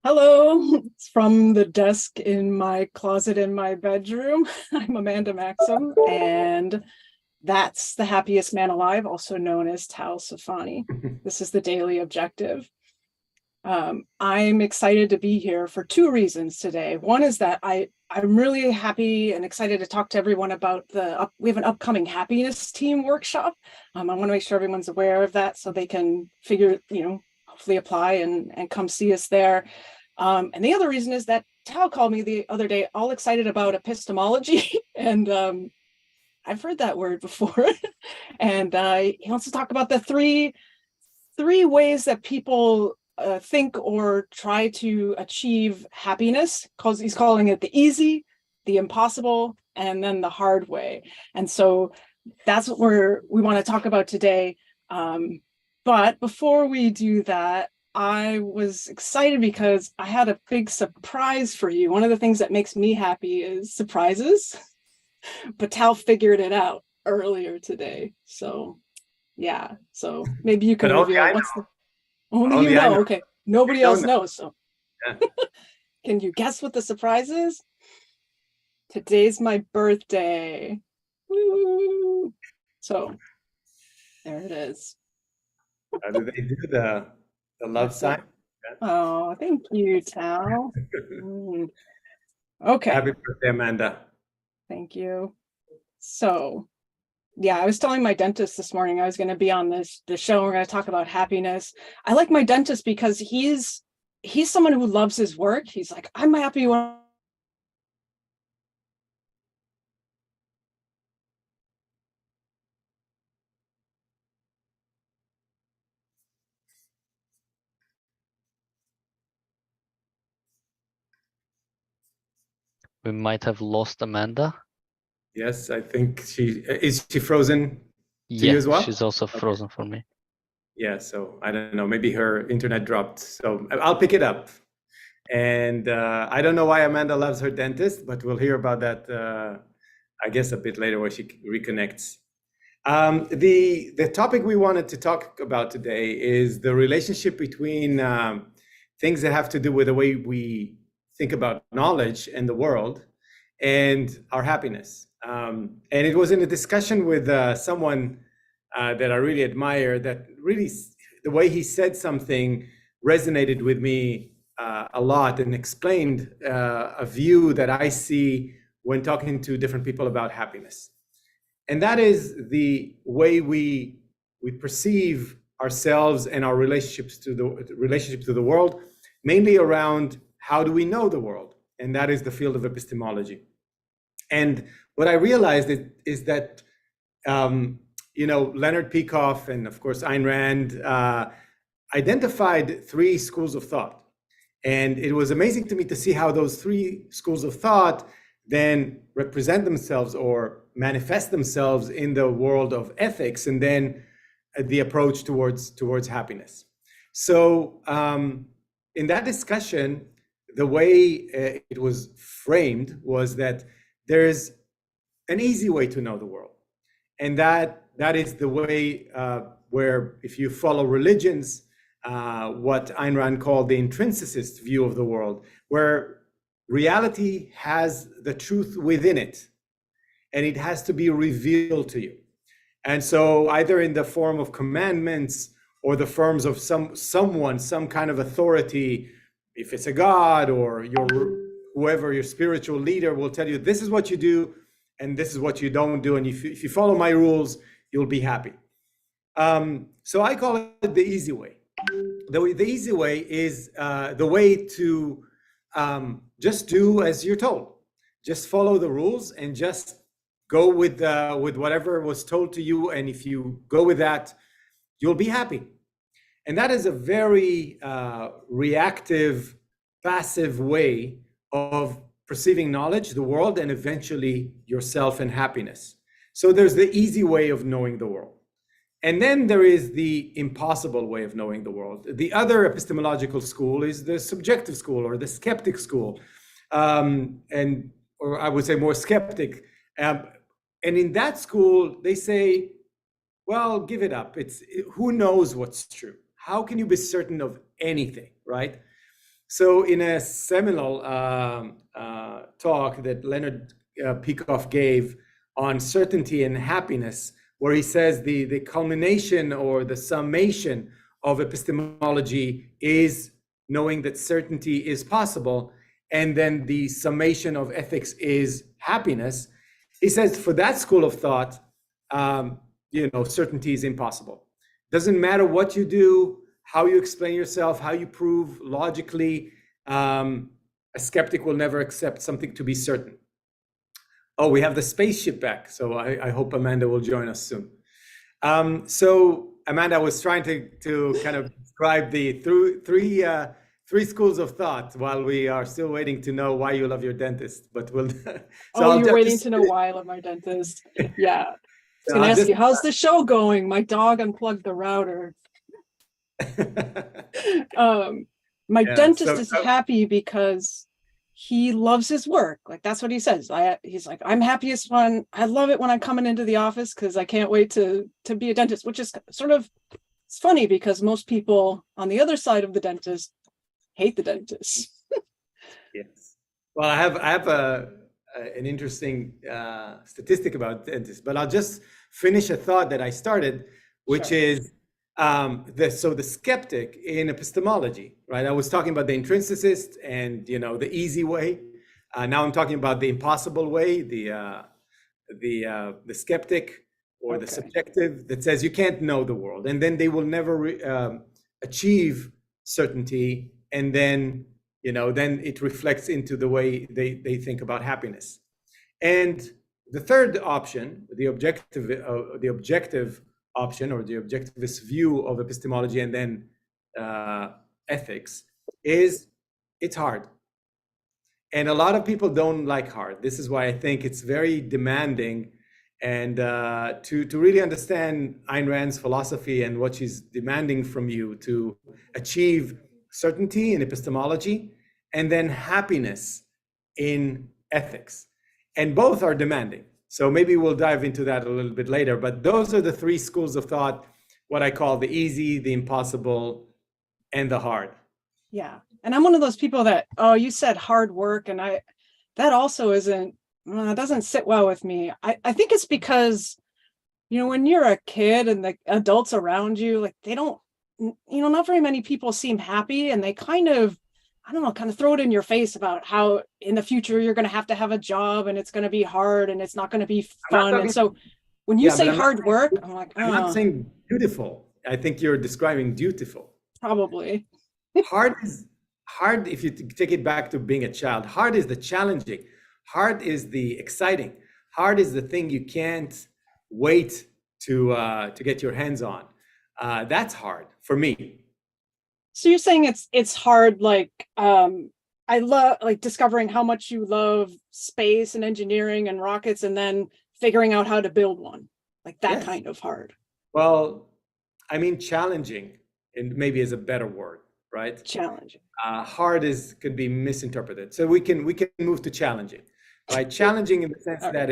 Hello, it's from the desk in my closet in my bedroom. I'm Amanda Maxham, and that's the happiest man alive, also known as Tal Tsfany. This is the daily objective. I'm excited to be here for two reasons today. One is that I'm really happy and excited to talk to everyone about we have an upcoming happiness team workshop. I want to make sure everyone's aware of that so they can hopefully apply and come see us there. And the other reason is that Tal called me the other day all excited about epistemology, and I've heard that word before. And he wants to talk about the three ways that people think or try to achieve happiness, because he's calling it the easy, the impossible, and then the hard way. And so that's what we want to talk about today. But before we do that, I was excited because I had a big surprise for you. One of the things that makes me happy is surprises, but Tal figured it out earlier today. So yeah, so maybe you can But only reveal I what's know. the only you Only I know. know. Okay, nobody I don't else know. knows. So Yeah. can you guess what the surprise is? Today's my birthday. Woo! So there it is. How do they do the love That's it. sign? Oh, thank you, Tal. Okay, Happy birthday, Amanda. thank you. So yeah, I was telling my dentist this morning I was going to be on the show. We're going to talk about happiness. I like my dentist because he's someone who loves his work. He's like, I'm happy when We might have lost Amanda. Yes, I think is she frozen to you Yeah, as well? she's also Okay. frozen for me. Yeah, so I don't know. Maybe her internet dropped. So I'll pick it up. And I don't know why Amanda loves her dentist, but we'll hear about that, I guess, a bit later where she reconnects. The topic we wanted to talk about today is the relationship between things that have to do with the way we think about knowledge and the world and our happiness. And it was in a discussion with someone that I really admire, that really the way he said something resonated with me a lot and explained a view that I see when talking to different people about happiness. And that is the way we perceive ourselves and our relationships to the world, mainly around how do we know the world, and that is the field of epistemology. And what I realized is that Leonard Peikoff and of course Ayn Rand identified three schools of thought. And it was amazing to me to see how those three schools of thought then represent themselves or manifest themselves in the world of ethics, and then the approach towards happiness. So in that discussion, the way it was framed was that there is an easy way to know the world, and that is the way where, if you follow religions, what Ayn Rand called the intrinsicist view of the world, where reality has the truth within it, and it has to be revealed to you. And so either in the form of commandments or the forms of someone, some kind of authority, if it's a god or whoever your spiritual leader will tell you, this is what you do and this is what you don't do. And if you follow my rules, you'll be happy. So I call it the easy way. The easy way is the way to just do as you're told. Just follow the rules and just go with whatever was told to you. And if you go with that, you'll be happy. And that is a very reactive, passive way of perceiving knowledge, the world, and eventually yourself and happiness. So there's the easy way of knowing the world. And then there is the impossible way of knowing the world. The other epistemological school is the subjective school or the skeptic school, or I would say more skeptic. And in that school, they say, well, give it up. Who knows what's true? How can you be certain of anything, right? So in a seminal talk that Leonard Peikoff gave on certainty and happiness, where he says the culmination or the summation of epistemology is knowing that certainty is possible, and then the summation of ethics is happiness. He says for that school of thought, certainty is impossible. Doesn't matter what you do, how you explain yourself, how you prove logically. A skeptic will never accept something to be certain. Oh, we have the spaceship back. So I hope Amanda will join us soon. So Amanda was trying to kind of describe the three schools of thought while we are still waiting to know why you love your dentist. But we'll. So you're waiting to know why I love my dentist. Yeah. I was going to ask you, how's the show going? My dog unplugged the router. My dentist is happy because he loves his work. Like, that's what he says. He's like, I'm happiest when I love it when I'm coming into the office because I can't wait to be a dentist, which is sort of, it's funny because most people on the other side of the dentist hate the dentist. Yes. Well, I have an interesting statistic about dentists, but I'll just finish a thought that I started, which is the skeptic in epistemology, right? I was talking about the intrinsicist and the easy way. Now I'm talking about the impossible way, the skeptic or the subjective that says you can't know the world, and then they will never achieve certainty, and then then it reflects into the way they think about happiness. And the third option, the objective option, or the objectivist view of epistemology and then ethics, is it's hard. And a lot of people don't like hard. This is why I think it's very demanding. And to really understand Ayn Rand's philosophy and what she's demanding from you to achieve certainty in epistemology and then happiness in ethics. And both are demanding. So maybe we'll dive into that a little bit later, but those are the three schools of thought, what I call the easy, the impossible, and the hard. Yeah. And I'm one of those people that, you said hard work, and that also doesn't sit well with me. I think it's because, when you're a kid and the adults around you, like they don't, not very many people seem happy, and they kind of throw it in your face about how in the future you're going to have a job and it's going to be hard and it's not going to be fun. And so when you say hard work, I'm like, I'm not saying beautiful. I think you're describing dutiful. Probably. Hard is hard. If you take it back to being a child, hard is the challenging. Hard is the exciting. Hard is the thing you can't wait to get your hands on. That's hard for me. So you're saying it's hard, like I love discovering how much you love space and engineering and rockets, and then figuring out how to build one, like that kind of hard. Well, I mean challenging, and maybe is a better word, right? Challenging. Hard could be misinterpreted, so we can move to challenging, right? Challenging in the sense that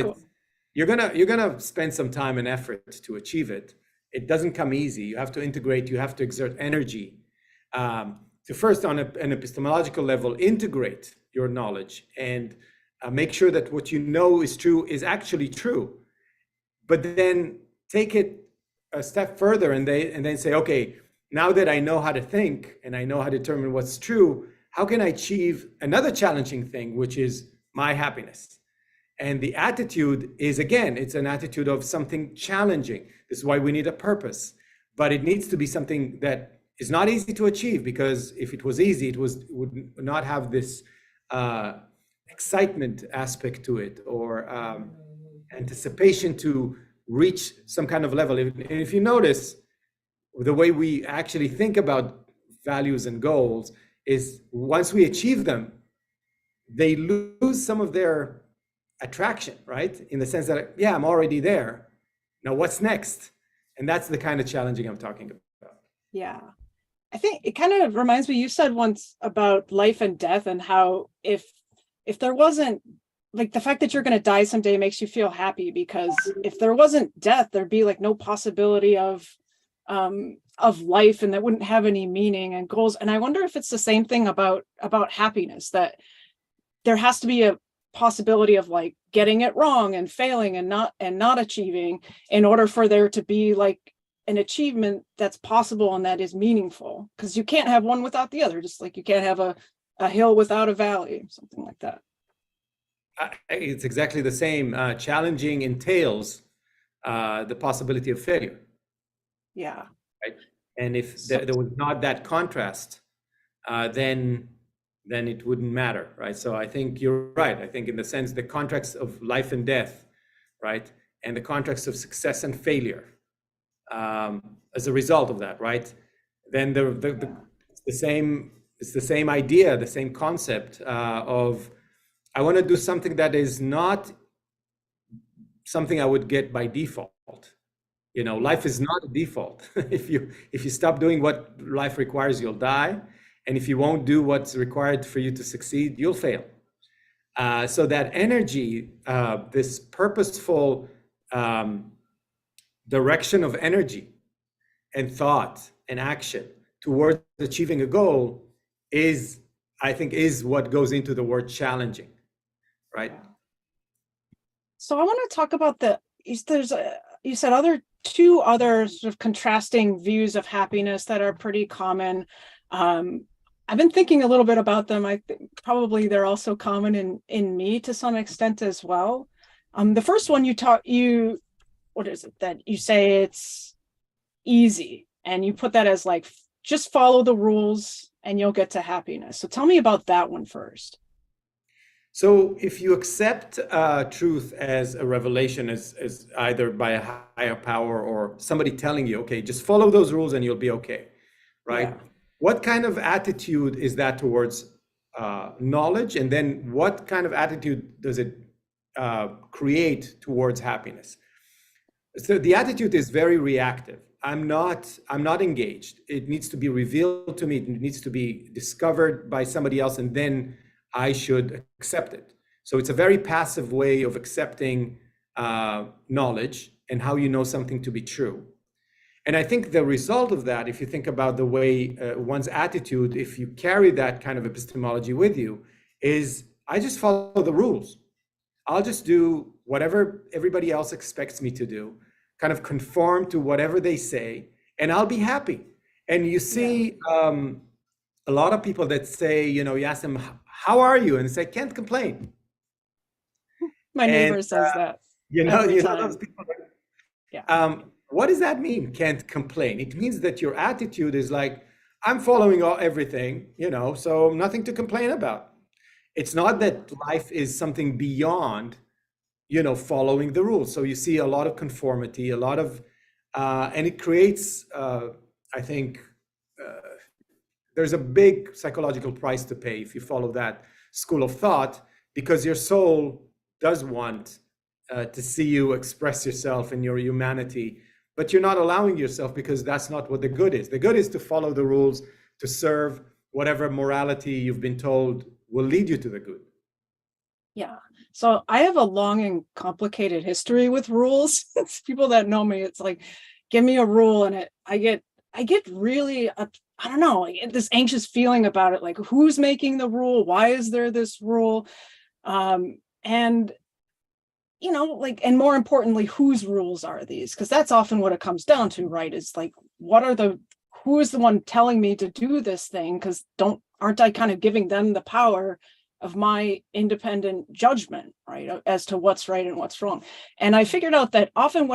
you're gonna spend some time and effort to achieve it. It doesn't come easy. You have to integrate. You have to exert energy. To first, on an epistemological level, integrate your knowledge and make sure that what you know is true is actually true, but then take it a step further and then say, okay, now that I know how to think and I know how to determine what's true, how can I achieve another challenging thing, which is my happiness? And the attitude is, again, it's an attitude of something challenging. This is why we need a purpose, but it needs to be something that is not easy to achieve, because if it was easy, it would not have this excitement aspect to it, or anticipation to reach some kind of level. And if you notice, the way we actually think about values and goals is once we achieve them, they lose some of their attraction, right? In the sense that, yeah, I'm already there. Now what's next? And that's the kind of challenging I'm talking about. Yeah. I think it kind of reminds me, you said once about life and death, and how if there wasn't, like, the fact that you're going to die someday makes you feel happy, because if there wasn't death, there'd be like no possibility of of life and that wouldn't have any meaning and goals. And I wonder if it's the same thing about happiness, that there has to be a possibility of like getting it wrong and failing and not achieving in order for there to be like an achievement that's possible and that is meaningful, because you can't have one without the other, just like you can't have a hill without a valley, something like that. It's exactly the same. Challenging entails the possibility of failure. Yeah. Right. And if there was not that contrast, then it wouldn't matter, right? So I think you're right. I think in the sense, the contracts of life and death, right, and the contracts of success and failure, as a result of that, right? Then it's the same idea, the same concept of I want to do something that is not something I would get by default. You know, life is not a default. If you stop doing what life requires, you'll die. And if you won't do what's required for you to succeed, you'll fail. So that energy, this purposeful direction of energy and thought and action towards achieving a goal is, I think, is what goes into the word challenging, right? So I want to talk about you said two other sort of contrasting views of happiness that are pretty common. I've been thinking a little bit about them. I think probably they're also common in me to some extent as well. The first one what is it that you say it's easy, and you put that as like, just follow the rules and you'll get to happiness. So tell me about that one first. So if you accept truth as a revelation, as either by a higher power or somebody telling you, okay, just follow those rules and you'll be okay, right? Yeah. What kind of attitude is that towards knowledge? And then what kind of attitude does it create towards happiness? So the attitude is very reactive. I'm not engaged. It needs to be revealed to me. It needs to be discovered by somebody else, and then I should accept it. So it's a very passive way of accepting knowledge and how you know something to be true. And I think the result of that, if you think about the way one's attitude, if you carry that kind of epistemology with you, is I just follow the rules. I'll just do whatever everybody else expects me to do, kind of conform to whatever they say, and I'll be happy. And you see a lot of people that say, you ask them, how are you? And they say, can't complain. My neighbor says that. You know those people. Yeah. What does that mean? Can't complain. It means that your attitude is like, I'm following everything, so nothing to complain about. It's not that life is something beyond, following the rules. So you see a lot of conformity, a lot of, and it creates, I think, there's a big psychological price to pay if you follow that school of thought, because your soul does want to see you express yourself and your humanity, but you're not allowing yourself, because that's not what the good is. The good is to follow the rules, to serve whatever morality you've been told will lead you to the good. Yeah. So I have a long and complicated history with rules. It's people that know me. It's like, give me a rule, and I get really, I don't know, I get this anxious feeling about it. Like, who's making the rule? Why is there this rule? And and more importantly, whose rules are these? Because that's often what it comes down to, right? Is like, who is the one telling me to do this thing? Because aren't I kind of giving them the power of my independent judgment, right, as to what's right and what's wrong? And I figured out that often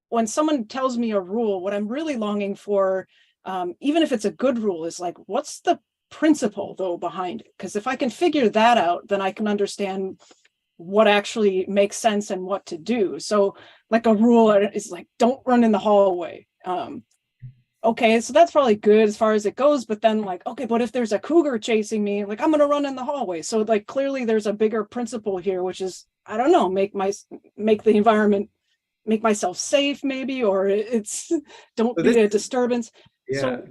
when someone tells me a rule, what I'm really longing for, even if it's a good rule, is like, what's the principle though behind it? Because if I can figure that out, then I can understand what actually makes sense and what to do. So like a rule is like, don't run in the hallway. Okay, so that's probably good as far as it goes, but then like, okay, but if there's a cougar chasing me, like, I'm going to run in the hallway. So like, clearly there's a bigger principle here, which is, I don't know, make the environment, make myself safe maybe, or it's don't be a disturbance. Yeah, so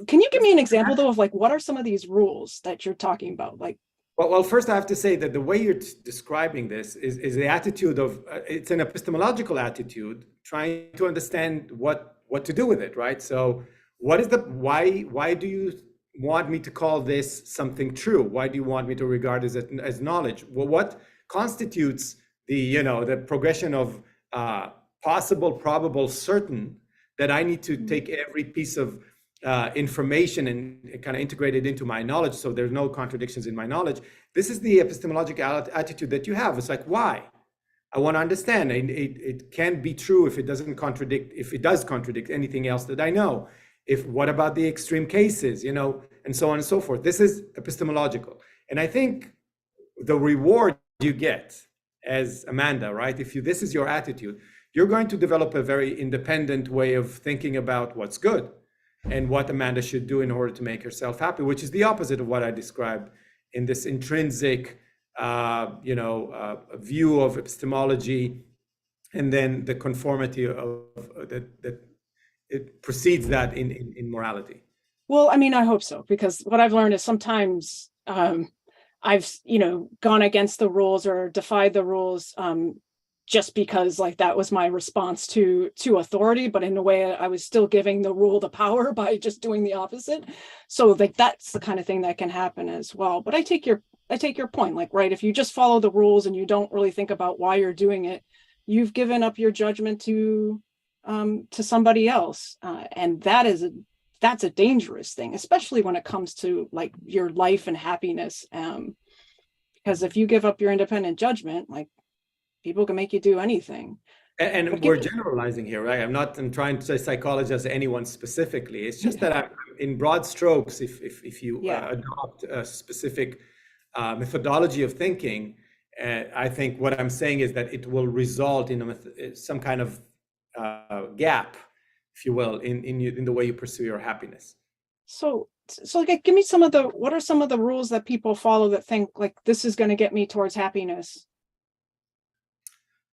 can you give me an example though of like, what are some of these rules that you're talking about? Like, well, first I have to say that the way you're describing this is the attitude of, it's an epistemological attitude, trying to understand what to do with it, right? So what is the why do you want me to call this something true? Why do you want me to regard it as knowledge? Well, what constitutes the the progression of possible, probable, certain, that I need to take every piece of information and kind of integrate it into my knowledge so there's no contradictions in my knowledge? This is the epistemological attitude that you have. It's like, why? I want to understand. It can be true if it doesn't contradict, if it does contradict anything else that I know. What about the extreme cases, and so on and so forth. This is epistemological. And I think the reward you get as Amanda, right? If this is your attitude, you're going to develop a very independent way of thinking about what's good and what Amanda should do in order to make herself happy, which is the opposite of what I described in this intrinsic view of epistemology, and then the conformity of that it precedes that in morality. Well, I mean, I hope so, because what I've learned is sometimes I've gone against the rules or defied the rules just because like that was my response to authority, but in a way I was still giving the rule the power by just doing the opposite. So like that's the kind of thing that can happen as well. But I take your point, like, right, if you just follow the rules and you don't really think about why you're doing it, you've given up your judgment to somebody else, and that's a dangerous thing, especially when it comes to like your life and happiness, because if you give up your independent judgment, like, people can make you do anything. And we're generalizing here, right? I'm trying to say psychology as anyone specifically. It's just that I'm, in broad strokes, if you adopt a specific methodology of thinking, I think what I'm saying is that it will result in some kind of gap, if you will, in the way you pursue your happiness. So like, give me what are some of the rules that people follow that think like this is going to get me towards happiness?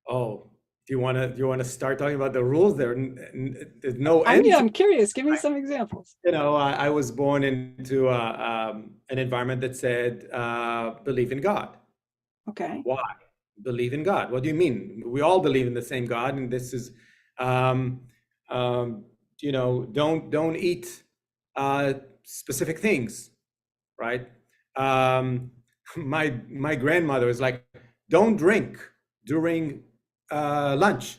Oh, do you want to start talking about the rules? There's no end. I'm curious. Give me some examples. I was born into an environment that said, believe in God. Okay. Why? Believe in God. What do you mean? We all believe in the same God, and this is, don't eat specific things, right? My grandmother is like, don't drink during lunch.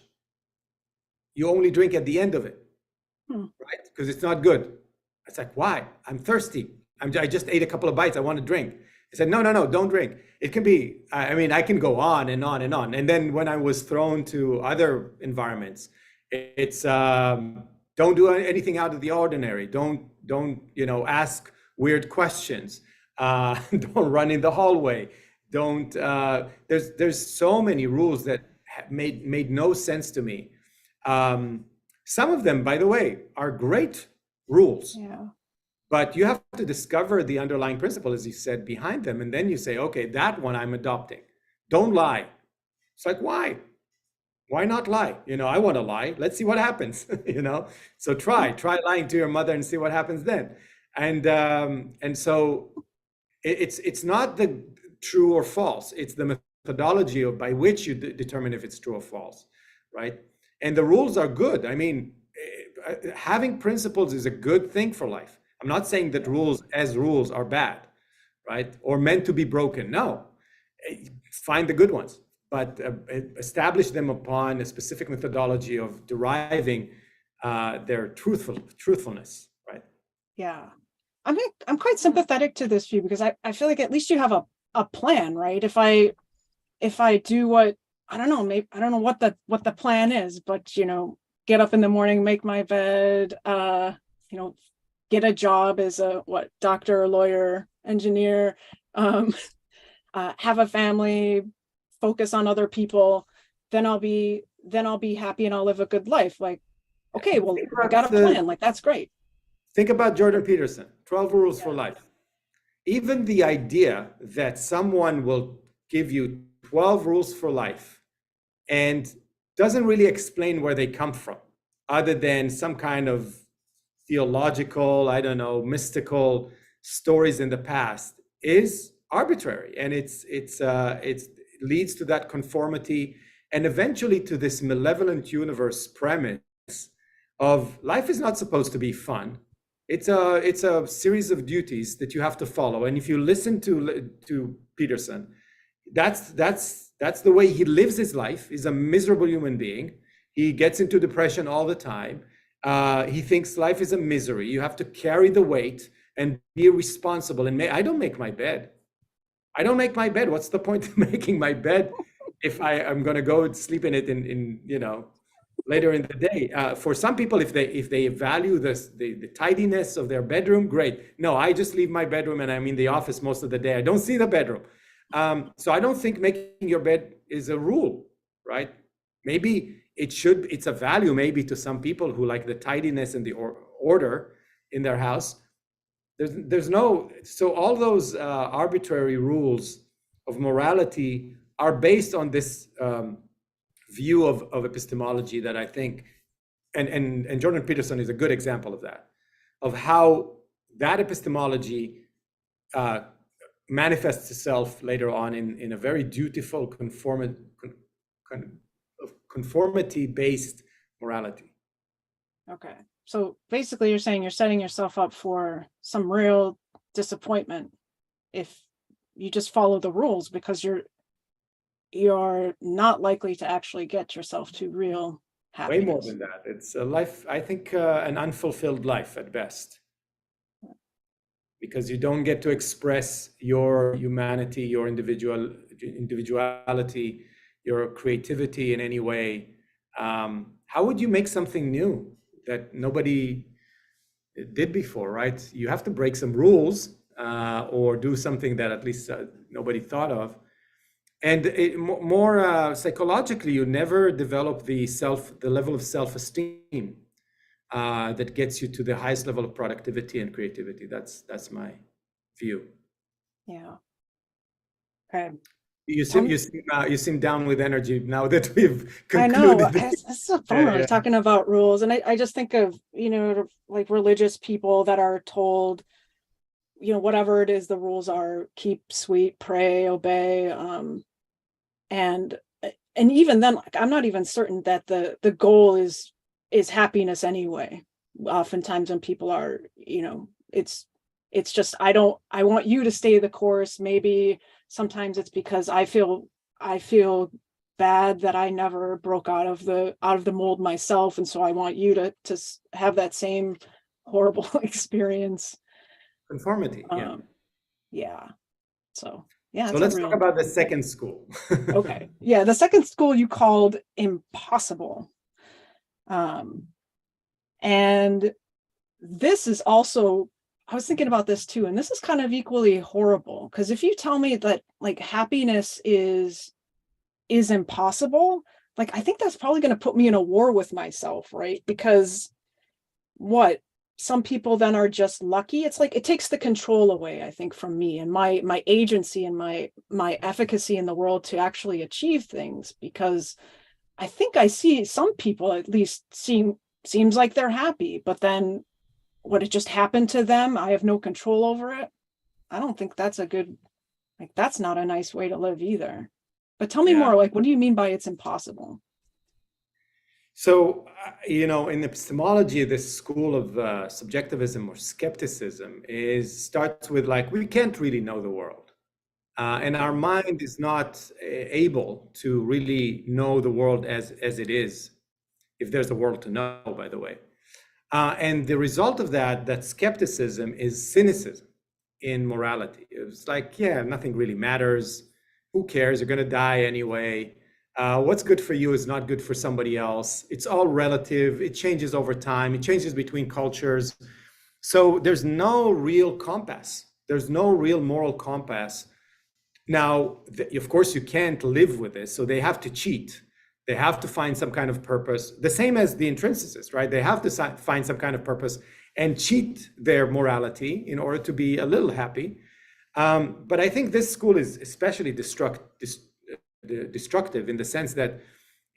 You only drink at the end of it, right? Because it's not good. It's like, why? I'm thirsty. I just ate a couple of bites. I want to drink. I said, no, don't drink. It can be, I can go on and on and on. And then when I was thrown to other environments, it's don't do anything out of the ordinary. Don't ask weird questions. Don't run in the hallway. Don't. There's so many rules that made no sense to me. Some of them, by the way, are great rules. Yeah. But you have to discover the underlying principle, as you said, behind them, and then you say, okay, that one I'm adopting. Don't lie. It's like, why? Why not lie? I want to lie. Let's see what happens. So try lying to your mother and see what happens then. And so it's not the true or false. It's the methodology by which you determine if it's true or false, right? And the rules are good. I mean, having principles is a good thing for life. I'm not saying that rules are bad, right? Or meant to be broken. No, find the good ones, but establish them upon a specific methodology of deriving their truthfulness, right? Yeah. I'm quite sympathetic to this view, because I feel like at least you have a plan, right? If I do what, I don't know, maybe I don't know what the plan is, but get up in the morning, make my bed, get a job as a doctor, lawyer, engineer, have a family, focus on other people, then I'll be happy and I'll live a good life. Like, okay, well, I got a plan, like that's great. Think about Jordan Peterson, 12 rules for life. Even the idea that someone will give you 12 rules for life and doesn't really explain where they come from, other than some kind of theological, mystical stories in the past, is arbitrary. And it leads to that conformity and eventually to this malevolent universe premise of life is not supposed to be fun. It's a series of duties that you have to follow. And if you listen to Peterson, that's the way he lives his life. He's a miserable human being. He gets into depression all the time. He thinks life is a misery. You have to carry the weight and be responsible. And I don't make my bed. I don't make my bed. What's the point of making my bed if I'm going to go sleep in it in later in the day? For some people, if they value the tidiness of their bedroom, great. No, I just leave my bedroom and I'm in the office most of the day. I don't see the bedroom. So I don't think making your bed is a rule, right? Maybe it's a value maybe to some people who like the tidiness and the order in their house. So all those arbitrary rules of morality are based on this view of epistemology that I think, and Jordan Peterson is a good example of that, of how that epistemology manifests itself later on in a very dutiful conformity-based morality. Okay. So basically you're saying you're setting yourself up for some real disappointment if you just follow the rules, because you're not likely to actually get yourself to real happiness. Way more than that. It's a life, I think, an unfulfilled life at best. Because you don't get to express your humanity, your individuality, your creativity in any way. How would you make something new that nobody did before, right? You have to break some rules or do something that at least nobody thought of. And more psychologically, you never develop the level of self-esteem that gets you to the highest level of productivity and creativity. That's my view. Yeah. Okay. You seem down with energy now that we've concluded. I know. It's so fun talking about rules. And I just think of, like religious people that are told, whatever it is the rules are, keep sweet, pray, obey. And even then, like, I'm not even certain that the goal is happiness anyway. Oftentimes when people are, it's just, I want you to stay the course. Maybe sometimes it's because I feel bad that I never broke out of the mold myself, and so I want you to have that same horrible experience. Conformity. Yeah. So yeah. So let's talk about the second school. Okay. Yeah, the second school you called impossible. And this is also, I was thinking about this too, and this is kind of equally horrible, because if you tell me that like happiness is impossible, like I think that's probably going to put me in a war with myself, right? Because some people then are just lucky. It's like it takes the control away, I think, from me and my agency and my efficacy in the world to actually achieve things, because I think I see some people at least seems like they're happy, but then what, it just happened to them, I have no control over it. I don't think that's that's not a nice way to live either. But tell me more, like, what do you mean by it's impossible? So, in epistemology, this school of subjectivism or skepticism starts with like, we can't really know the world. And our mind is not able to really know the world as it is, if there's a world to know, by the way. And the result of that skepticism is cynicism in morality. It's like, nothing really matters. Who cares? You're going to die anyway. What's good for you is not good for somebody else. It's all relative. It changes over time. It changes between cultures. So there's no real compass. There's no real moral compass. Now, of course, you can't live with this. So they have to cheat. They have to find some kind of purpose. The same as the intrinsicists, right? They have to find some kind of purpose and cheat their morality in order to be a little happy. But I think this school is especially destructive in the sense that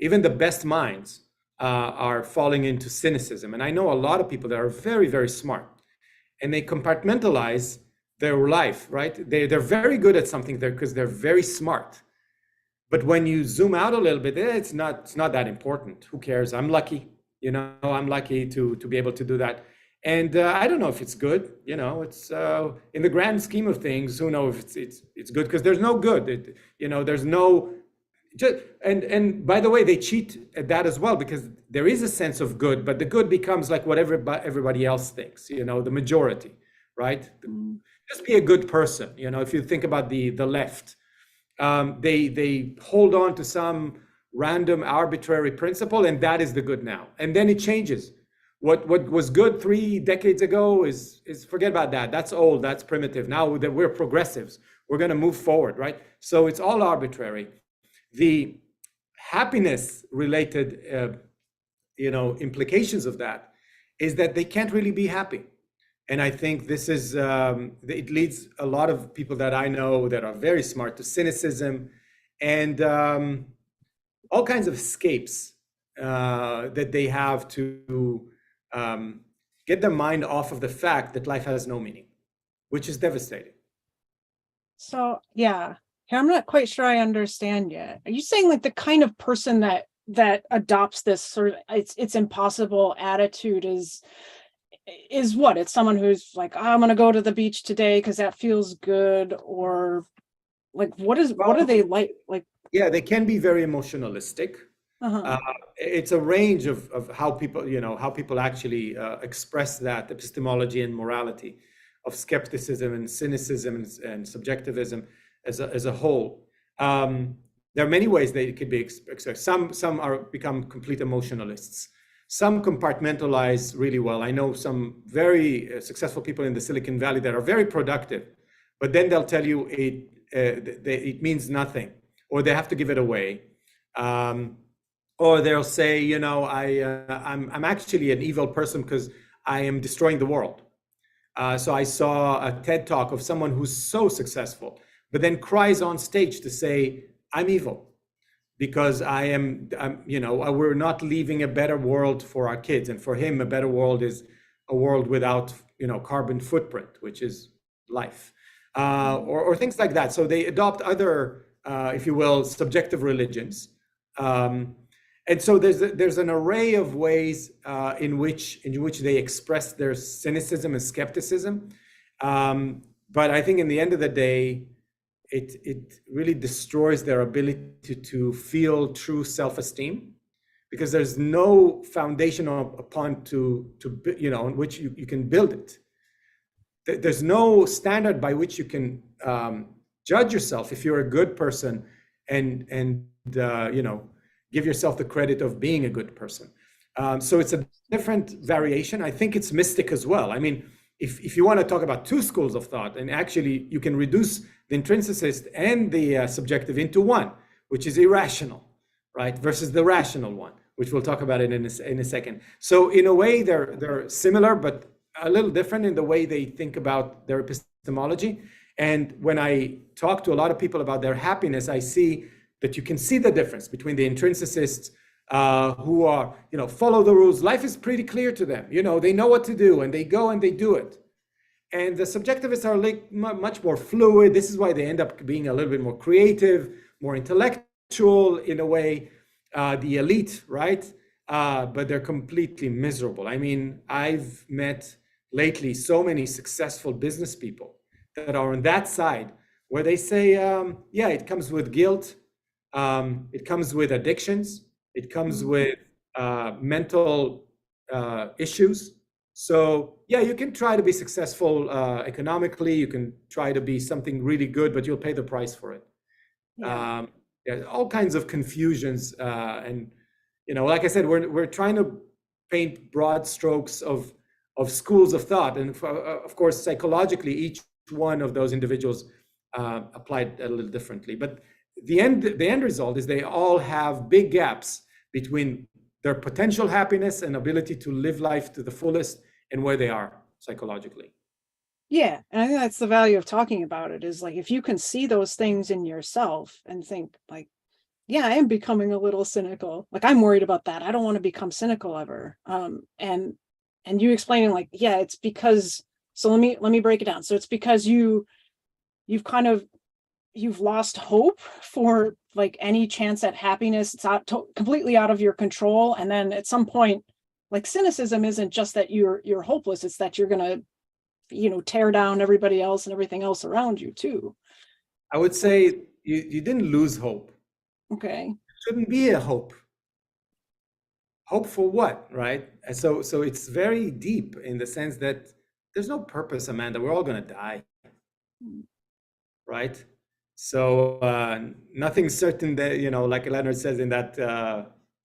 even the best minds are falling into cynicism. And I know a lot of people that are very, very smart, and they compartmentalize their life, right? They're very good at something there because they're very smart. But when you zoom out a little bit, it's not that important. Who cares? I'm lucky, I'm lucky to be able to do that. And I don't know if it's good. It's in the grand scheme of things. Who knows if it's good? Because there's no good. There's no. And by the way, they cheat at that as well, because there is a sense of good, but the good becomes like what everybody else thinks. The majority, right? Just be a good person. If you think about the left, they hold on to some random arbitrary principle, and that is the good now. And then it changes. What was good 3 decades ago is forget about that. That's old. That's primitive. Now that we're progressives, we're going to move forward, right? So it's all arbitrary. The happiness related, implications of that is that they can't really be happy. And I think this is, it leads a lot of people that I know that are very smart to cynicism and all kinds of escapes that they have to get their mind off of the fact that life has no meaning, which is devastating. So, yeah, I'm not quite sure I understand yet. Are you saying like the kind of person that adopts this sort of it's impossible attitude is what? It's someone who's like, oh, I'm going to go to the beach today because that feels good, or like what are they like? Yeah, they can be very emotionalistic. It's a range of how people actually express that epistemology and morality of skepticism and cynicism and subjectivism as a whole. There are many ways they could be expressed. Some become complete emotionalists. Some compartmentalize really well. I know some very successful people in the Silicon Valley that are very productive, but then they'll tell you it means nothing, or they have to give it away. Or they'll say, I'm actually an evil person because I am destroying the world. So I saw a TED talk of someone who's so successful, but then cries on stage to say, I'm evil because we're not leaving a better world for our kids. And for him, a better world is a world without, carbon footprint, which is life, or things like that. So they adopt other, if you will, subjective religions. And so there's an array of ways in which they express their cynicism and skepticism. But I think in the end of the day, it really destroys their ability to feel true self-esteem, because there's no foundation upon on which you can build it. There's no standard by which you can judge yourself if you're a good person and give yourself the credit of being a good person. So it's a different variation. I think it's mystic as well. I mean, if you want to talk about two schools of thought, and actually you can reduce the intrinsicist and the subjective into one, which is irrational, right? Versus the rational one, which we'll talk about it in a second. So in a way, they're similar, but a little different in the way they think about their epistemology. And when I talk to a lot of people about their happiness, I see that you can see the difference between the intrinsicists who are, follow the rules. Life is pretty clear to them. They know what to do and they go and they do it. And the subjectivists are like much more fluid. This is why they end up being a little bit more creative, more intellectual in a way, the elite, right? But they're completely miserable. I mean, I've met lately so many successful business people that are on that side where they say, yeah, it comes with guilt. It comes with addictions. It comes with mental issues. So yeah, you can try to be successful economically. You can try to be something really good, but you'll pay the price for it. Yeah. All kinds of confusions, and like I said, we're trying to paint broad strokes of schools of thought, and of course, psychologically, each one of those individuals applied a little differently. But the end result is they all have big gaps between their potential happiness and ability to live life to the fullest and where they are psychologically. Yeah, and I think that's the value of talking about it, is like if you can see those things in yourself and think like, yeah, I am becoming a little cynical. Like I'm worried about that. I don't want to become cynical ever. And you explaining like, yeah, it's because, so let me break it down. So it's because you've lost hope for like any chance at happiness. It's completely out of your control. And then at some point like cynicism isn't just that you're hopeless, it's that you're gonna, tear down everybody else and everything else around you too. I would say you didn't lose hope. Okay. Shouldn't be a hope. Hope for what, right? And so it's very deep in the sense that there's no purpose, Amanda. We're all going to die, right? So nothing's certain that, like Leonard says in that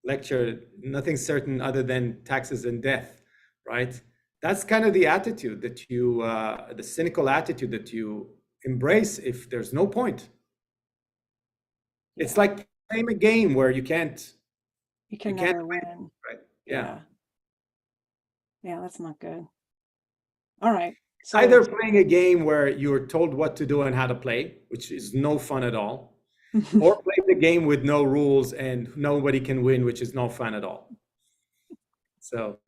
lecture, nothing's certain other than taxes and death, right? That's kind of the attitude that the cynical attitude that you embrace if there's no point. It's like playing a game where you can never win. Right. Yeah. Yeah, that's not good. All right. So either playing a game where you're told what to do and how to play, which is no fun at all, or playing the game with no rules and nobody can win, which is no fun at all. So,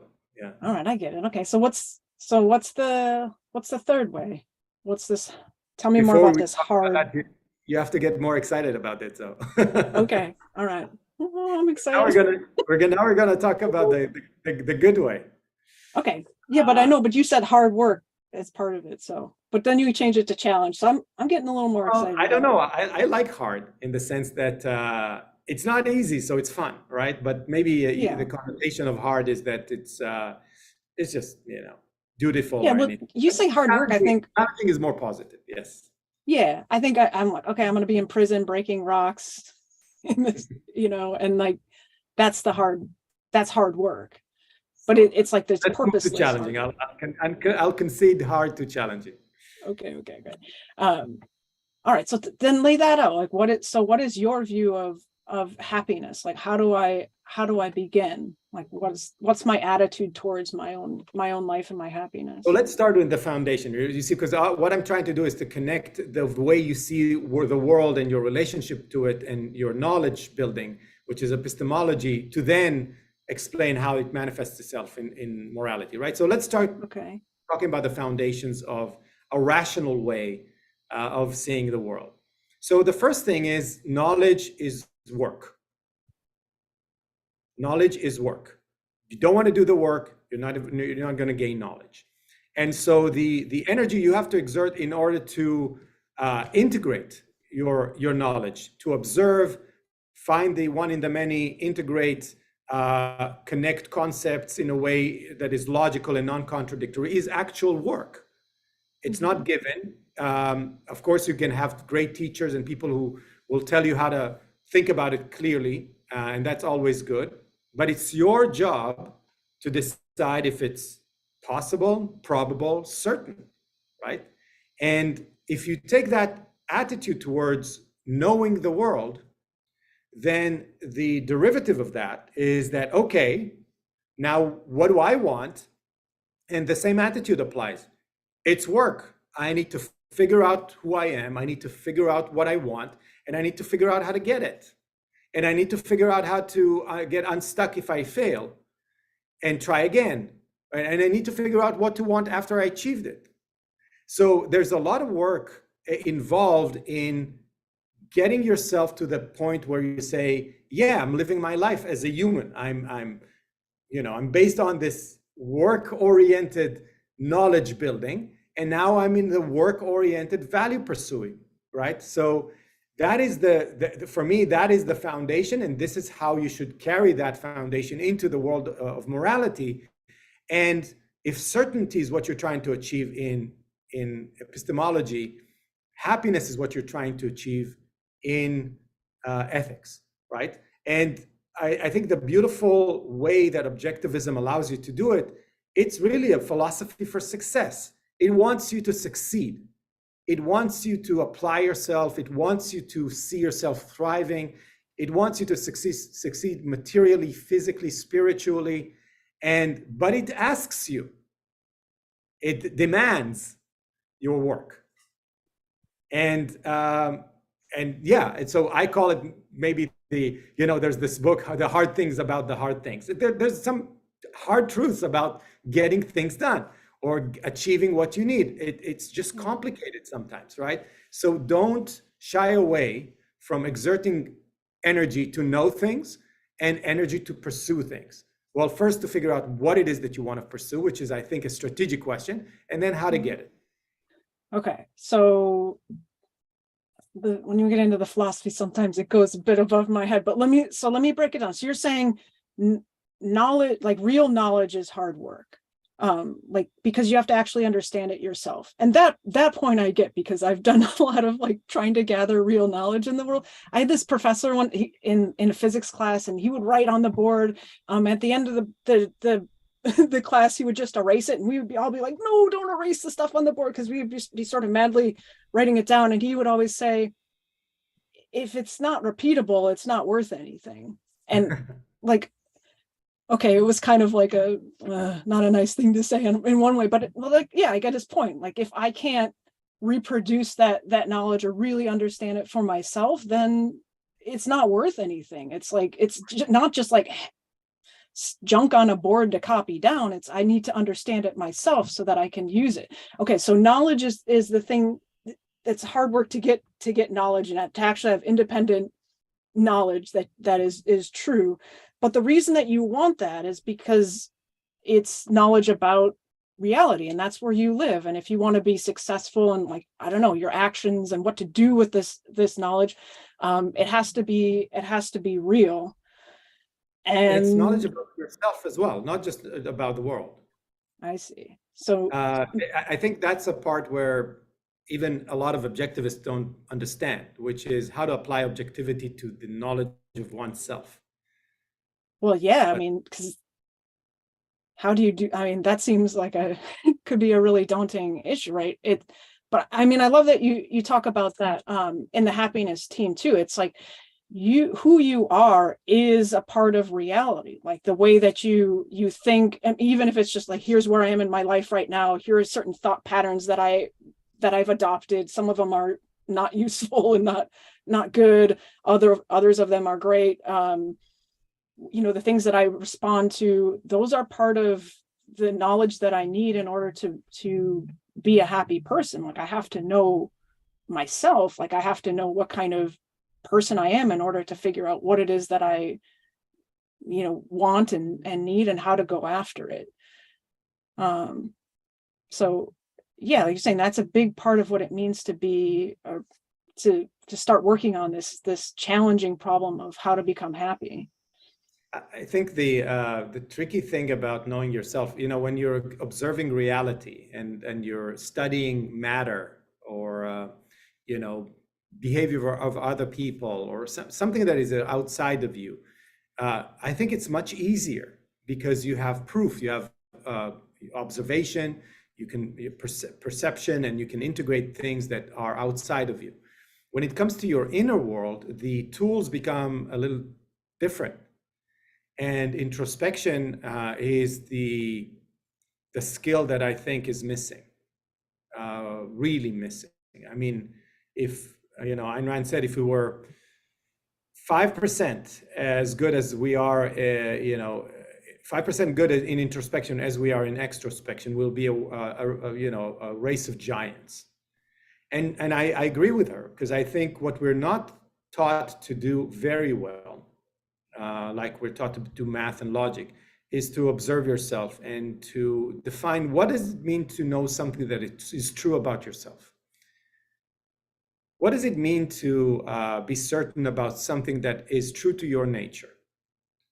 yeah. All right, I get it. Okay, so what's the third way? What's this? Tell me more about this hard. You have to get more excited about it. So. Okay. All right. Oh, I'm excited. Now we're gonna talk about the good way. Okay. Yeah, but I know. But you said hard work as part of it. So, but then you change it to challenge. So I'm getting a little more excited. I don't know. I like hard in the sense that it's not easy, so it's fun, right? But maybe the connotation of hard is that it's just dutiful. Yeah, but you say hard work. I think challenging is more positive. Yes. Yeah, I think I'm like, okay, I'm going to be in prison breaking rocks in this, and like that's hard work. But it's like this purpose. Challenging. I'll concede hard to challenging. Okay, great. All right, so then lay that out. Like, what is your view of happiness? Like, how do I begin? Like, what's my attitude towards my own life and my happiness? So let's start with the foundation. You see, because what I'm trying to do is to connect the way you see the world and your relationship to it and your knowledge building, which is epistemology, to then explain how it manifests itself in morality, right? So let's start talking about the foundations of a rational way of seeing the world. So the first thing is knowledge is work. Knowledge is work. If you don't want to do the work, you're not going to gain knowledge. And so the energy you have to exert in order to integrate your knowledge, to observe, find the one in the many, integrate, connect concepts in a way that is logical and non-contradictory is actual work. It's not given. Of course, you can have great teachers and people who will tell you how to think about it clearly, and that's always good. But it's your job to decide if it's possible, probable, certain, right? And if you take that attitude towards knowing the world, then the derivative of that is that, okay, now what do I want? And the same attitude applies. It's work. I need to figure out who I am. I need to figure out what I want, and I need to figure out how to get it. And I need to figure out how to get unstuck if I fail and try again. And I need to figure out what to want after I achieved it. So there's a lot of work involved in getting yourself to the point where you say, yeah, I'm living my life as a human. I'm based on this work-oriented knowledge building, and now I'm in the work-oriented value pursuing, right? So that is for me, that is the foundation, and this is how you should carry that foundation into the world of morality. And if certainty is what you're trying to achieve in epistemology, happiness is what you're trying to achieve in ethics, right? And I think the beautiful way that objectivism allows you to do it, it's really a philosophy for success. It wants you to succeed. It wants you to apply yourself. It wants you to see yourself thriving. It wants you to succeed materially, physically, spiritually. But it asks you, it demands your work. And so I call it maybe there's this book, The Hard Things About the Hard Things. There's some hard truths about getting things done or achieving what you need. It's just complicated sometimes, right? So don't shy away from exerting energy to know things and energy to pursue things. Well, first to figure out what it is that you want to pursue, which is, I think, a strategic question, and then how to get it. Okay, so when you get into the philosophy, sometimes it goes a bit above my head, but let me break it down. So you're saying knowledge, like real knowledge, is hard work, like because you have to actually understand it yourself. And that point I get, because I've done a lot of like trying to gather real knowledge in the world. I had this professor in a physics class, and he would write on the board. At the end of the class, he would just erase it, and we would all be like, no, don't erase the stuff on the board, because we would just be sort of madly writing it down. And he would always say, if it's not repeatable, it's not worth anything. And like, okay, it was kind of like a not a nice thing to say in one way, but like, yeah, I get his point. Like, if I can't reproduce that knowledge or really understand it for myself, then it's not worth anything. It's like, it's not just like junk on a board to copy down. It's, I need to understand it myself so that I can use it. Okay, so knowledge is the thing. It's hard work to get knowledge, and to actually have independent knowledge that is true. But the reason that you want that is because it's knowledge about reality, and that's where you live. And if you want to be successful in, like, I don't know, your actions and what to do with this knowledge, it has to be real. And it's knowledge about yourself as well, not just about the world. I see. So I think that's a part where even a lot of objectivists don't understand, which is how to apply objectivity to the knowledge of oneself. Well, yeah, I mean, because how do you do? I mean, that seems like could be a really daunting issue, right? But I mean, I love that you talk about that in the happiness team too. It's like who you are is a part of reality, like the way that you think. And even if it's just like, here's where I am in my life right now, here are certain thought patterns that I've adopted. Some of them are not useful and not good. Others of them are great. The things that I respond to, those are part of the knowledge that I need in order to be a happy person. Like, I have to know myself. Like, I have to know what kind of person I am in order to figure out what it is that I, want and need, and how to go after it. So yeah, like you're saying, that's a big part of what it means to be, or to start working on this challenging problem of how to become happy. I think the tricky thing about knowing yourself, when you're observing reality and you're studying matter, or behavior of other people, or something that is outside of you, I think it's much easier because you have proof, you have observation, you can perception, and you can integrate things that are outside of you. When it comes to your inner world, the tools become a little different. And introspection is the skill that I think is missing, really missing. I mean, if, Ayn Rand said, if we were 5% as good as we are, 5% good in introspection as we are in extrospection, we'll be a race of giants. And I agree with her, because I think what we're not taught to do very well, like we're taught to do math and logic, is to observe yourself and to define what does it mean to know something that is true about yourself. What does it mean to be certain about something that is true to your nature?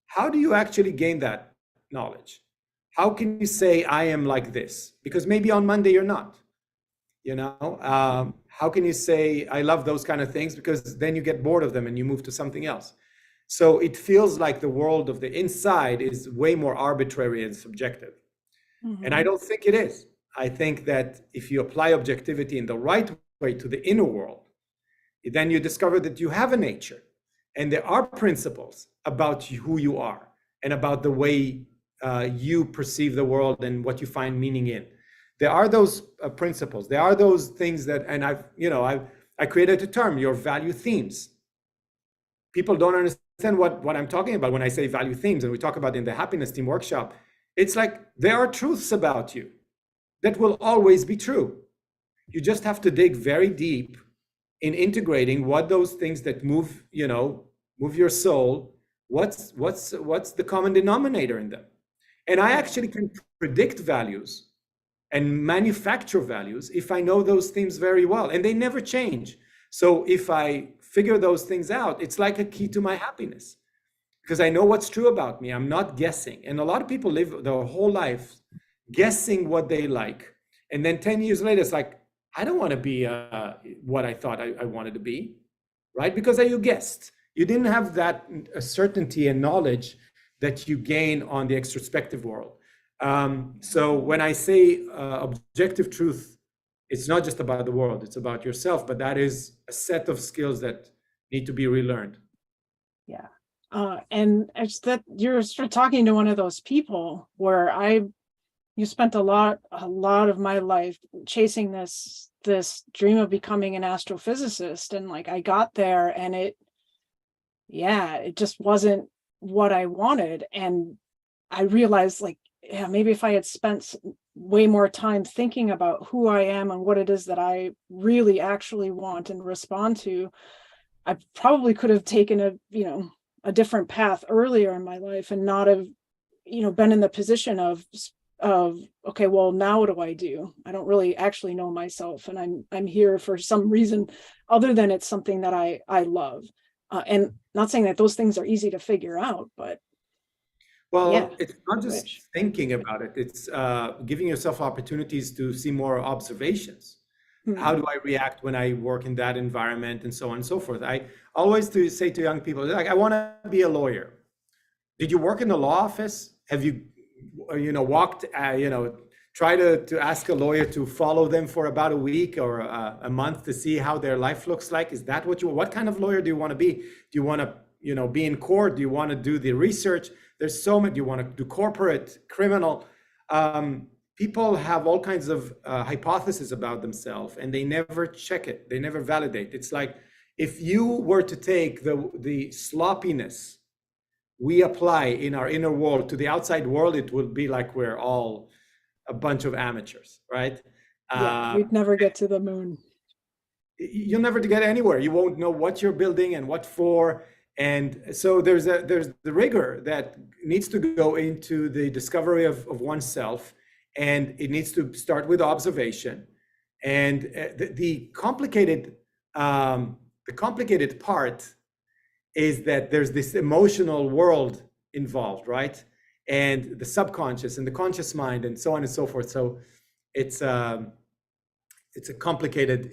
How do you actually gain that knowledge? How can you say, I am like this? Because maybe on Monday you're not. How can you say, I love those kind of things? Because then you get bored of them and you move to something else. So it feels like the world of the inside is way more arbitrary and subjective. Mm-hmm. And I don't think it is. I think that if you apply objectivity in the right way to the inner world, then you discover that you have a nature, and there are principles about who you are and about the way you perceive the world and what you find meaning in. There are those principles. There are those things that, and I created a term, your value themes. People don't understand what I'm talking about when I say value themes, and we talk about in the happiness team workshop. It's like there are truths about you that will always be true. You just have to dig very deep in integrating what those things that move your soul, what's the common denominator in them. And I actually can predict values and manufacture values if I know those things very well, and they never change. So if I figure those things out, it's like a key to my happiness, because I know what's true about me. I'm not guessing. And a lot of people live their whole life guessing what they like. And then 10 years later, it's like, I don't want to be what I thought I wanted to be, right? Because you guessed. You didn't have that certainty and knowledge that you gain on the extrospective world. So when I say objective truth, it's not just about the world, it's about yourself, but that is a set of skills that need to be relearned. Yeah. And it's that you're sort of talking to one of those people where you spent a lot of my life chasing this dream of becoming an astrophysicist. And like, I got there and it just wasn't what I wanted. And I realized, like, yeah, maybe if I had spent way more time thinking about who I am and what it is that I really actually want and respond to, I probably could have taken a different path earlier in my life and not have, been in the position of, okay, well, now what do I do? I don't really actually know myself, and I'm here for some reason other than it's something that I love. And not saying that those things are easy to figure out, but it's not just thinking about it. It's giving yourself opportunities to see more observations. How do I react when I work in that environment, and so on and so forth. I always say to young people, like, I want to be a lawyer. Did you work in the law office? Have you, walked, try to ask a lawyer to follow them for about a week or a month to see how their life looks like? Is that what kind of lawyer do you want to be? Do you want to, be in court? Do you want to do the research? There's so many. Do you want to do corporate, criminal? People have all kinds of hypotheses about themselves, and they never check it. They never validate. It's like, if you were to take the sloppiness we apply in our inner world to the outside world, it would be like we're all a bunch of amateurs, right? We'd never get to the moon. You'll never get anywhere. You won't know what you're building and what for. And so there's the rigor that needs to go into the discovery of oneself, and it needs to start with observation. And the complicated part is that there's this emotional world involved, right? And the subconscious and the conscious mind and so on and so forth. So it's a complicated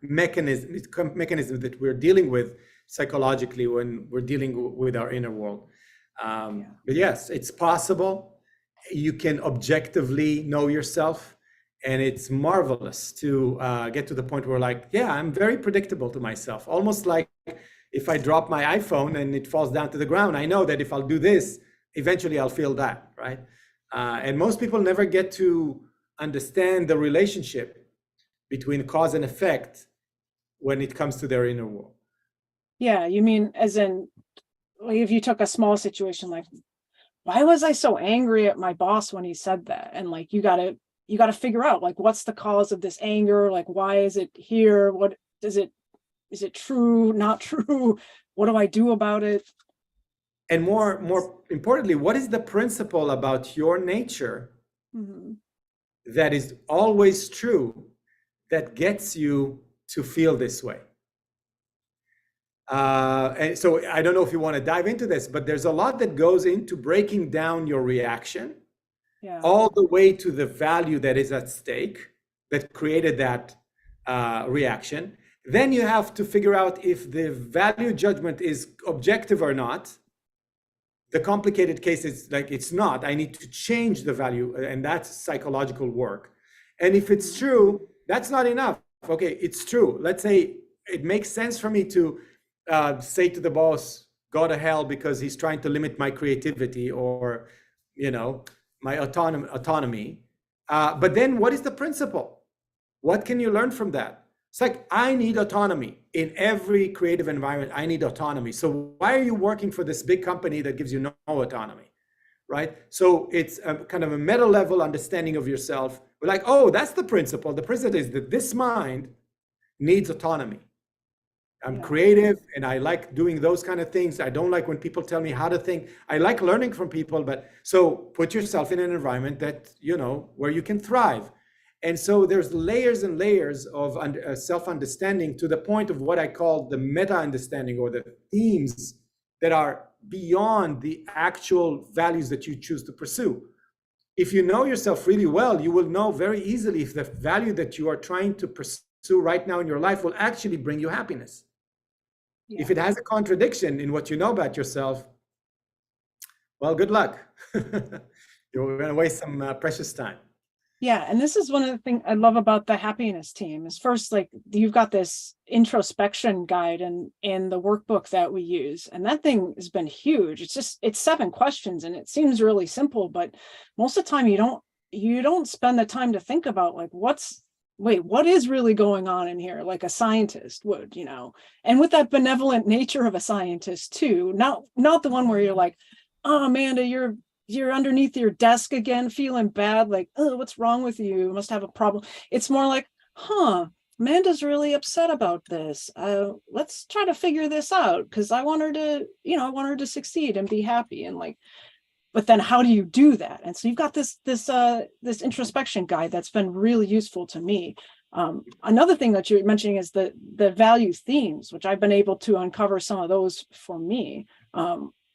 mechanism that we're dealing with psychologically when we're dealing with our inner world. But yes, it's possible. You can objectively know yourself, and it's marvelous to get to the point where, like, I'm very predictable to myself. Almost like if I drop my iPhone and it falls down to the ground, I know that if I'll do this, eventually I'll feel that, right? And most people never get to understand the relationship between cause and effect when it comes to their inner world. Yeah, you mean as in, like, if you took a small situation, like, why was I so angry at my boss when he said that? And like, you gotta figure out, like, what's the cause of this anger? Like, why is it here? What is it? Is it true? Not true? What do I do about it? And more importantly, what is the principle about your nature that is always true that gets you to feel this way? And so I don't know if you want to dive into this, but there's a lot that goes into breaking down your reaction, all the way to the value that is at stake that created that reaction. Then you have to figure out if the value judgment is objective or not. The complicated case is like, it's not. I need to change the value, and that's psychological work. And if it's true, that's not enough. Okay, it's true. Let's say it makes sense for me to say to the boss, go to hell, because he's trying to limit my creativity or, my autonomy. But then what is the principle? What can you learn from that? It's like, I need autonomy. In every creative environment, I need autonomy. So why are you working for this big company that gives you no autonomy, right? So it's a kind of a meta level understanding of yourself. We're like, oh, that's the principle. The principle is that this mind needs autonomy. I'm Yeah. creative and I like doing those kind of things. I don't like when people tell me how to think. I like learning from people, but so put yourself in an environment that, where you can thrive. And so there's layers and layers of self-understanding to the point of what I call the meta-understanding, or the themes that are beyond the actual values that you choose to pursue. If you know yourself really well, you will know very easily if the value that you are trying to pursue right now in your life will actually bring you happiness. Yeah. If it has a contradiction in what you know about yourself, well, good luck. You're going to waste some precious time. Yeah, and this is one of the things I love about the happiness team is, first, like, you've got this introspection guide in the workbook that we use, and that thing has been huge. It's 7 questions, and it seems really simple, but most of the time you don't spend the time to think about, like, what is really going on in here, like a scientist would, and with that benevolent nature of a scientist too, not the one where you're like, oh, Amanda, you're underneath your desk again, feeling bad, like, oh, what's wrong with you? You must have a problem. It's more like, Amanda's really upset about this. Let's try to figure this out, because I want her to succeed and be happy. And like, but then how do you do that? And so you've got this introspection guide that's been really useful to me. Another thing that you're mentioning is the value themes, which I've been able to uncover some of those for me.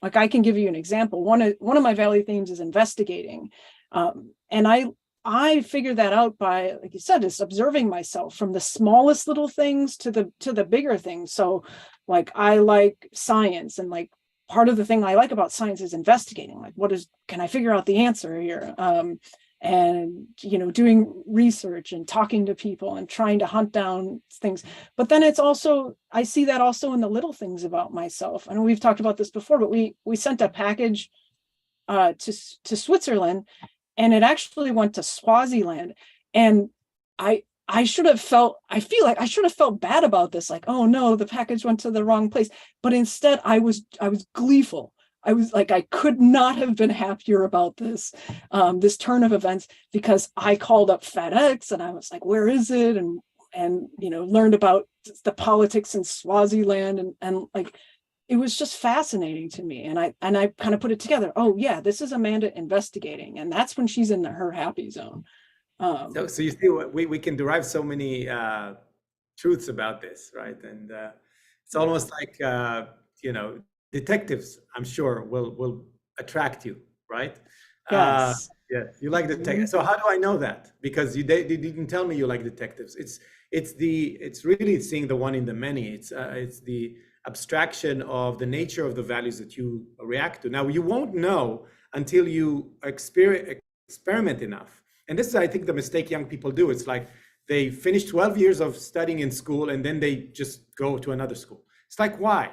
Like, I can give you an example. One of my value themes is investigating. And I figured that out by, like you said, is observing myself from the smallest little things to the bigger things. So like, I like science, and like, part of the thing I like about science is investigating. Like, can I figure out the answer here? And doing research and talking to people and trying to hunt down things. But then it's also, I see that also in the little things about myself. I know we've talked about this before, but we sent a package to Switzerland, and it actually went to Swaziland. And I feel like I should have felt bad about this, like, oh no, the package went to the wrong place. But instead I was gleeful. I was like, I could not have been happier about this turn of events, because I called up FedEx and I was like, where is it? And learned about the politics in Swaziland, and like, it was just fascinating to me. And I kind of put it together. Oh yeah, this is Amanda investigating, and that's when she's in her happy zone. So you see, we can derive so many truths about this, right? And it's almost like detectives, I'm sure, will attract you, right? Yes. Yeah, you like detectives. So how do I know that? Because you didn't tell me you like detectives. It's really seeing the one in the many. It's the abstraction of the nature of the values that you react to. Now, you won't know until you experiment enough. And this is, I think, the mistake young people do. It's like they finish 12 years of studying in school, and then they just go to another school. It's like, why?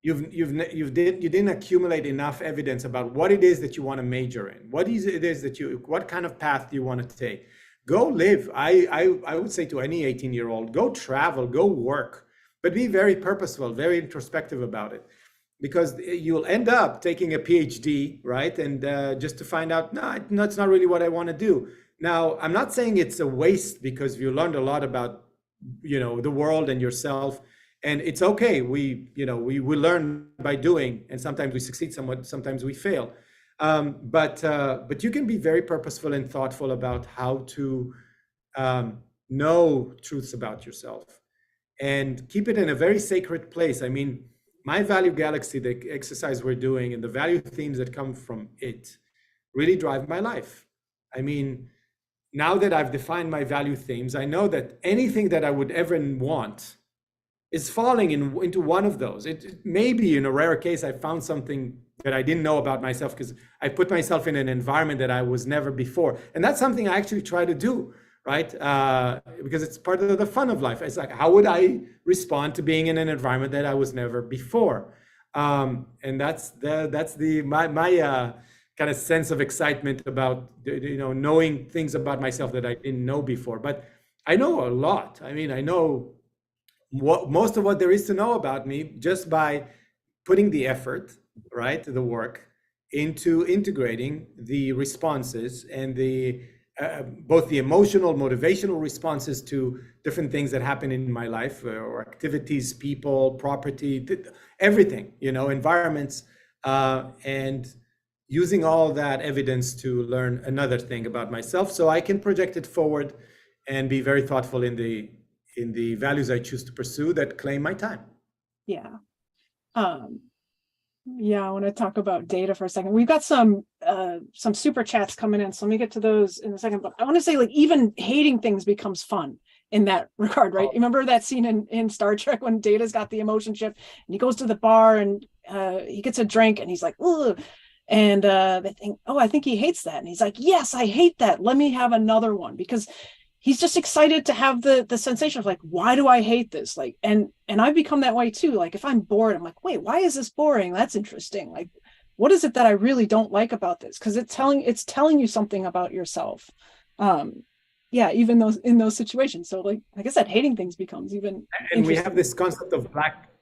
You didn't accumulate enough evidence about what it is that you want to major in. What kind of path do you want to take? Go live. I would say to any 18-year-old, go travel, go work, but be very purposeful, very introspective about it, because you'll end up taking a PhD, right? And just to find out, no, it's not really what I want to do. Now, I'm not saying it's a waste, because you learned a lot about, the world and yourself. And it's okay. We learn by doing, and sometimes we succeed somewhat, sometimes we fail. But you can be very purposeful and thoughtful about how to know truths about yourself, and keep it in a very sacred place. I mean, my value galaxy, the exercise we're doing, and the value themes that come from it really drive my life. I mean, now that I've defined my value themes, I know that anything that I would ever want is falling into one of those. It maybe, in a rare case, I found something that I didn't know about myself, because I put myself in an environment that I was never before. And that's something I actually try to do, right? Because it's part of the fun of life. It's like, how would I respond to being in an environment that I was never before? And that's my kind of sense of excitement about, knowing things about myself that I didn't know before. But I know a lot. I mean, I know most of what there is to know about me just by putting the effort, right, the work, into integrating the responses and the both the emotional, motivational responses to different things that happen in my life, or activities, people, property, everything, environments, and using all that evidence to learn another thing about myself, so I can project it forward and be very thoughtful in the values I choose to pursue that claim my time. Yeah. Yeah, I want to talk about data for a second. We've got some super chats coming in, so let me get to those in a second. But I want to say, like, even hating things becomes fun in that regard, right? Remember that scene in Star Trek when Data's got the emotion chip and he goes to the bar and he gets a drink and he's like, ugh. And they think, oh, I think he hates that. And he's like, yes, I hate that. Let me have another one, because he's just excited to have the sensation of like, why do I hate this? Like, and I've become that way too. Like, if I'm bored, I'm like, wait, why is this boring? That's interesting. Like, what is it that I really don't like about this? Because it's telling you something about yourself. Yeah, even in those situations. So like I said, hating things becomes even. And we have this concept of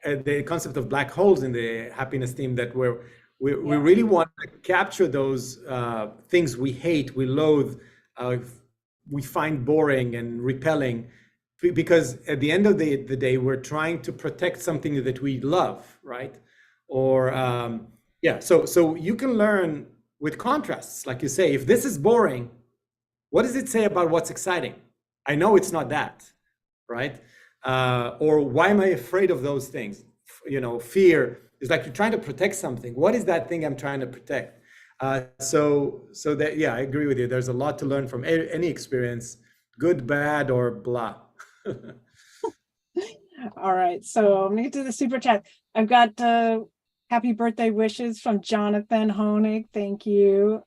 the concept of black holes in the happiness theme, that we really want to capture those things we hate, we loathe, we find boring and repelling, because at the end of the day, we're trying to protect something that we love, right? Or so you can learn with contrasts, like you say. If this is boring, what does it say about what's exciting? I know it's not that, right? Or why am I afraid of those things? Fear is like you're trying to protect something. What is that thing I'm trying to protect? So that, yeah, I agree with you. There's a lot to learn from any experience, good, bad, or blah. All right, so I'm gonna get to the super chat. I've got happy birthday wishes from Jonathan Honig. Thank you.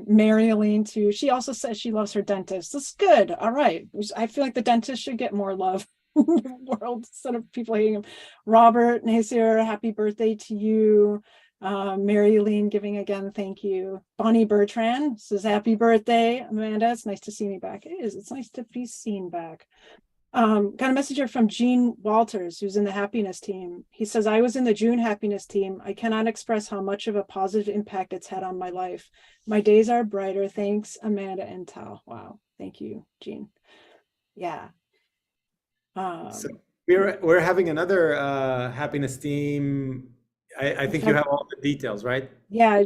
Mary Aline too. She also says she loves her dentist. That's good. All right. I feel like the dentist should get more love in the world instead of people hating him. Robert Nasir, happy birthday to you. Mary Aline giving again, thank you. Bonnie Bertrand says, happy birthday, Amanda. It's nice to see me back. It is. It's nice to be seen back. Got a message here from Gene Walters, who's in the happiness team. He says, I was in the June happiness team. I cannot express how much of a positive impact it's had on my life. My days are brighter. Thanks, Amanda and Tal. Wow. Thank you, Gene. Yeah. So we're having another happiness team. I think you have all the details, right? Yeah,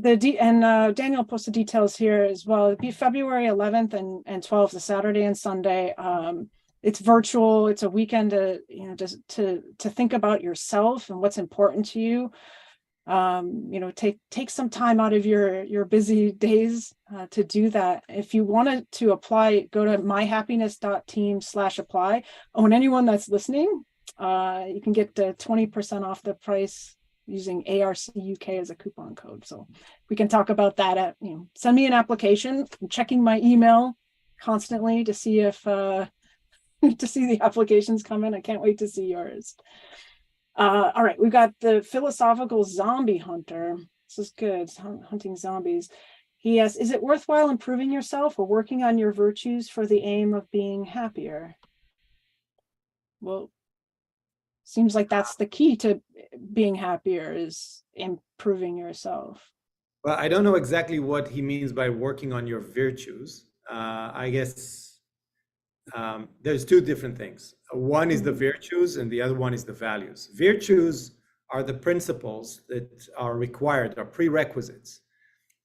Daniel posted details here as well. It'd be February 11th and 12th, the Saturday and Sunday. It's virtual. It's a weekend to just to think about yourself and what's important to you. Take some time out of your busy days to do that. If you wanted to apply, go to myhappiness.team/apply. Oh, and anyone that's listening, you can get 20% off the price using ARCUK as a coupon code. So we can talk about that. Send me an application. I'm checking my email constantly to see if to see the applications come in. I can't wait to see yours. All right, we've got the philosophical zombie hunter. This is good. Hunting zombies. He asks, is it worthwhile improving yourself or working on your virtues for the aim of being happier? Well, seems like that's the key to being happier, is improving yourself. Well, I don't know exactly what he means by working on your virtues. I guess there's two different things. One is the virtues and the other one is the values. Virtues are the principles that are required, are prerequisites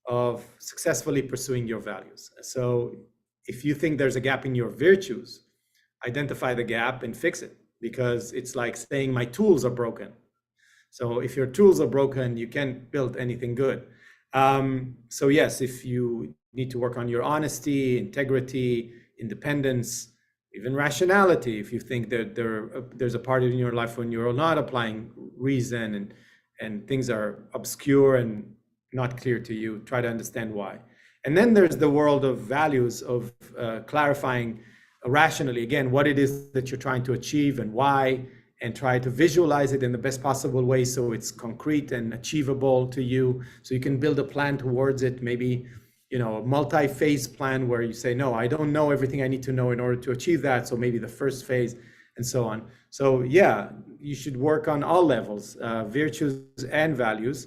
of successfully pursuing your values. So if you think there's a gap in your virtues, identify the gap and fix it, because it's like saying my tools are broken. So if your tools are broken, you can't build anything good. So yes, if you need to work on your honesty, integrity, independence, even rationality, if you think that there's a part in your life when you're not applying reason and things are obscure and not clear to you, try to understand why. And then there's the world of values, of clarifying rationally, again, what it is that you're trying to achieve and why, and try to visualize it in the best possible way so it's concrete and achievable to you, so you can build a plan towards it, maybe a multi-phase plan where you say, no, I don't know everything I need to know in order to achieve that, so maybe the first phase and so on. So yeah, you should work on all levels, virtues and values.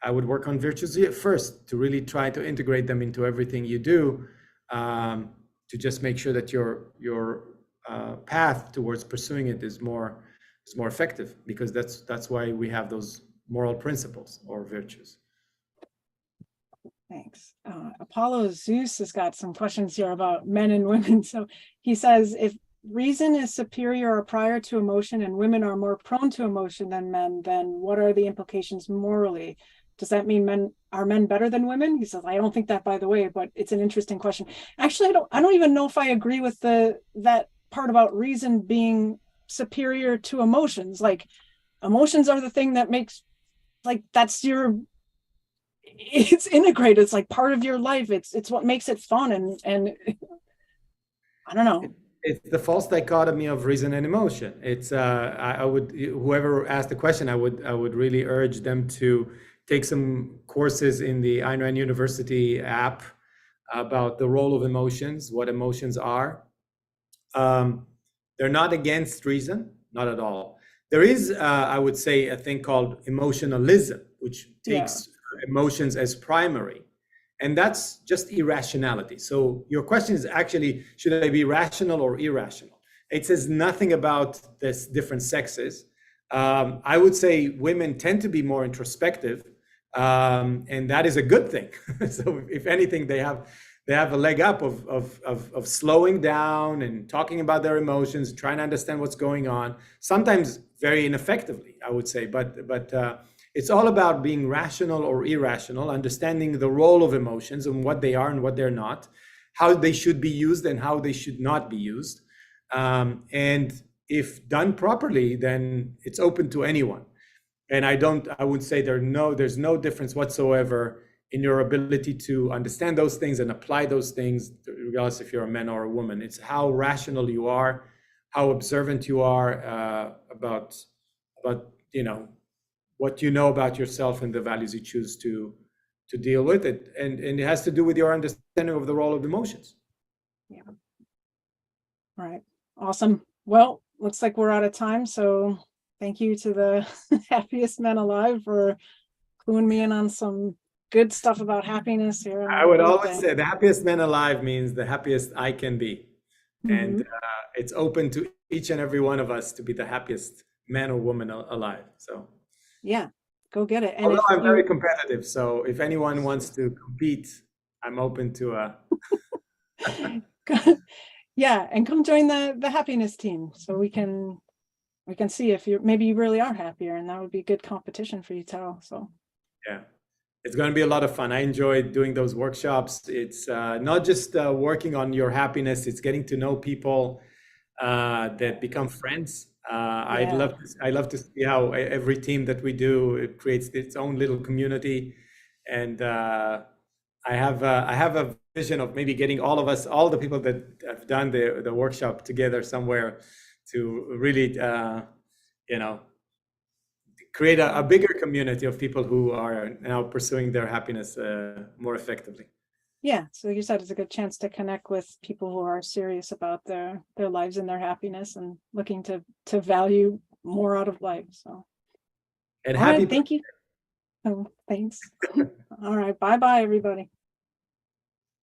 I would work on virtues first to really try to integrate them into everything you do. to just make sure that your path towards pursuing it is more effective, because that's why we have those moral principles or virtues. Thanks. Apollo Zeus has got some questions here about men and women. So he says, if reason is superior or prior to emotion and women are more prone to emotion than men, then what are the implications morally? Does that mean men better than women? He says, I don't think that, by the way, but it's an interesting question. Actually, I don't even know if I agree with that part about reason being superior to emotions. Like, emotions are the thing that makes, like, it's integrated. It's like part of your life. It's what makes it fun. And I don't know. It's the false dichotomy of reason and emotion. It's I would, whoever asked the question, I would really urge them to take some courses in the Ayn Rand University app about the role of emotions, what emotions are. They're not against reason, not at all. There is, I would say, a thing called emotionalism, which takes emotions as primary. And that's just irrationality. So your question is actually, should I be rational or irrational? It says nothing about this different sexes. I would say women tend to be more introspective, and that is a good thing. So if anything, they have a leg up of slowing down and talking about their emotions, trying to understand what's going on, sometimes very ineffectively, I would say, but it's all about being rational or irrational, understanding the role of emotions and what they are and what they're not, how they should be used and how they should not be used. And if done properly, then it's open to anyone. And I would say there's no difference whatsoever in your ability to understand those things and apply those things, regardless if you're a man or a woman. It's how rational you are, how observant you are about what you know about yourself and the values you choose to deal with it. And it has to do with your understanding of the role of emotions. Yeah. All right. Awesome. Well, looks like we're out of time. So thank you to the happiest men alive for cluing me in on some good stuff about happiness here. I would always say the happiest man alive means the happiest I can be. Mm-hmm. And it's open to each and every one of us to be the happiest man or woman alive. So yeah, go get it. And although I'm very competitive, so if anyone wants to compete, I'm open to yeah, and come join the happiness team so we can see if maybe you really are happier, and that would be good competition for you, Tal. So yeah, it's going to be a lot of fun. I enjoy doing those workshops. It's not just working on your happiness, it's getting to know people that become friends. I love to see how every team that we do, it creates its own little community, and I have a vision of maybe getting all the people that have done the workshop together somewhere to really create a bigger community of people who are now pursuing their happiness more effectively. Yeah, so like you said, it's a good chance to connect with people who are serious about their lives and their happiness and looking to value more out of life. So, and happy. Thank you. Oh, thanks. All right, bye everybody.